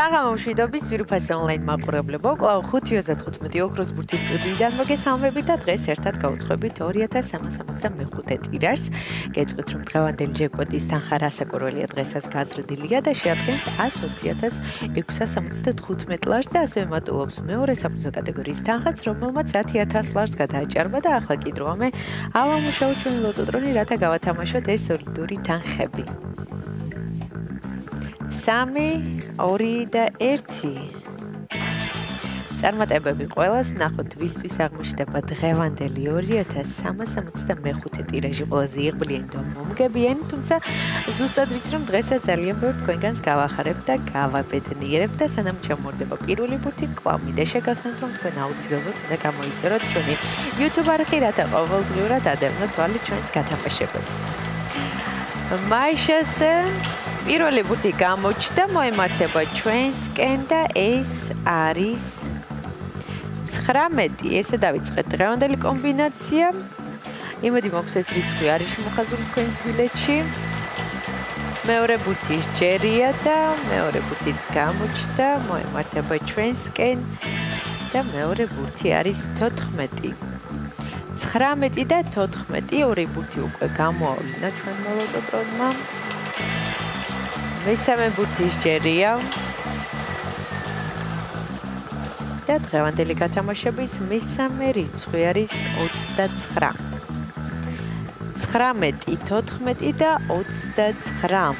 საღამომშვიდობის ძვირფასი ონლაინ მაყურებლებო, კვლავ 5:35 ოქროს ბურთის სტუდიიდან მოგესალმებით და დღეს ერთად გავუძღვებით 2365 ტირაჟს. გეტყვით, რომ დღევანდელი ჯეკპოტის თანხა რასაკურველია დღესაც გაზრდილია და შეადგენს 120,675 ლარს და ასევე მატულობს მეორე საფრთხო კატეგორიის თანხაც, რომელმაც 10,000 ლარს გადააჭარბა და ახლა კი დროა ავამუშავოთ ჩვენი ლოტოტრონი, რათა გავათამაშოთ ეს სოლიდური თანხები. 3, 2 და 1. წარმატებები ყველას, ნახოთ ვისთვის აღმოჩნდება დღევანდელი 2365 ტირაჟი ყველაზე იღბლიანი და მომგებიანი, თუმცა ზუსტად ვიცი, რომ დღესაც ძალიან ბევრ თქვენგანს გავახარებ და გავაბედნიერებ და სანამ ჩამორდება პირველი ბურთი, კვლავ მინდა შეგახსენოთ, რომ თქვენ აუცილებლად უნდა გამოიწეროთ ჩვენი YouTube არხი, რათა ყოველდღიურად ადევნოთ თვალი ჩვენს გათამაშებებს. მაიშასე პირველი ბურთი გამოჩნდა, მოემართება ჩვენსკენ და ეს არის 19. ესე დავიწყეთ დღევანდელი კომბინაცია. იმედი მაქვს ეს რიცხვი არის მოხაზული თქვენს ბილეთში. მეორე ბურთი ჯერია და მეორე ბურთიც გამოჩნდა, მოემართება ჩვენსკენ და მეორე ბურთი არის 14. 19 და 14 ორი ბურთი უკვე გამოავლინა ჩვენმა ლოტოტრონმა. მესამე ბურთი ჯერია და დღევანდელი გათამაშების მესამე რიცხვი არის 29. 19, 14 და 29.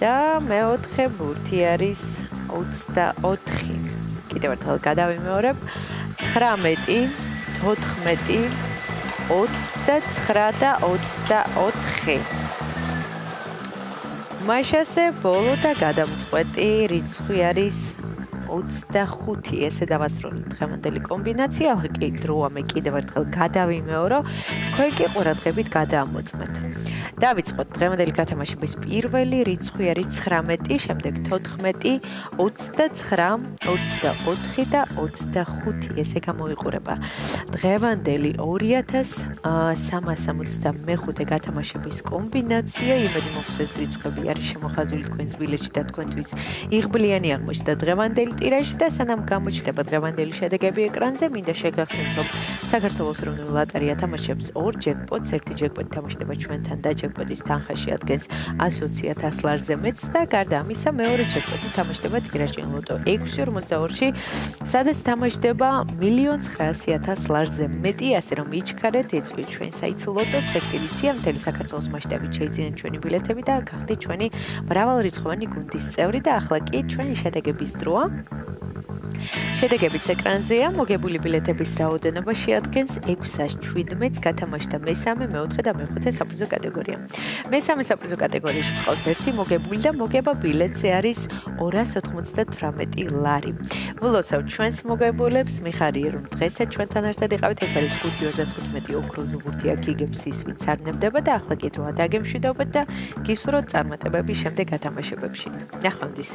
და მეოთხე ბურთი არის 24. კიდევ ერთხელ გადავიმეორებ. 19, 14, 29 და 24. მაშასე ბოლო და გადამწყვეტი რიცხვი არის 25. ესე დავასრულეთ დღევანდელი კომბინაცია. ახლა კი დროა მე კიდევ ერთხელ გადავიმეორო, თქვენ კი ყურადღებით გადაამოწმეთ. დავიწყოთ დღევანდელი გათამაშების პირველი რიცხვი არის 19, შემდეგ 14, 29, 24 და 25. ესე გამოიყურება დღევანდელი 2365 გათამაშების კომბინაცია. იმედი მაქვს ეს რიცხვები არის შემოხაზული თქვენს ბილეთში და თქვენთვის იღბლიანი აღმოჩნდა დღევანდელი ტირაჟი და სანამ გამოჩნდება დღევანდელი შედეგები ეკრანზე, მინდა შეგახსენოთ, რომ საქართველოს ეროვნული ლოტარია თამაშობს 2 ჯეკპოტს, ერთი ჯეკპოტი თამაშდება ჩვენთან და ჯეკპოტის თანხა შეადგენს 120,000 ლარზე მეც და გარდა ამისა მეორე ჯეკპოტი თამაშდება ტირაჟი ლოტო 642-ში, სადაც თამაშდება 1,900,000 ლარზე მეტი, ასე რომ იჩქარეთ, ეწვიეთ ჩვენ საიტს ლოტოც, ერთი რიცხვია მთელი საქართველოს მასშტაბით შეიძინეთ ჩვენი ბილეთები და გახდით ჩვენი მრავალრიცხოვანი გუნდის წევრი და ახლა კი ჩვენი შედეგების დროა. შედეგებიც ეკრანზეა, მოგებული ბილეთების რაოდენობა შეადგენს 617-ს, გათამაშდა მესამე, მეოთხე და მეხუთე საფრთხო კატეგორია. მესამე საფრთხო კატეგორიაში გყავს ერთი მოგებული და მოგება ბილეთზე არის 298 ლარი. ვლოცავ ჩვენს მოგებულებს, მიხარია რომ დღესაც ჩვენთან ერთად იყავით, ეს არის 5:35 ოქროს ბურთი აქ იგებს ის, ვინც არნებდება და ახლა კი დროა დაგემშვიდობოთ და გისურვოთ წარმატებები შემდეგ გათამაშებებში. ნახვამდის.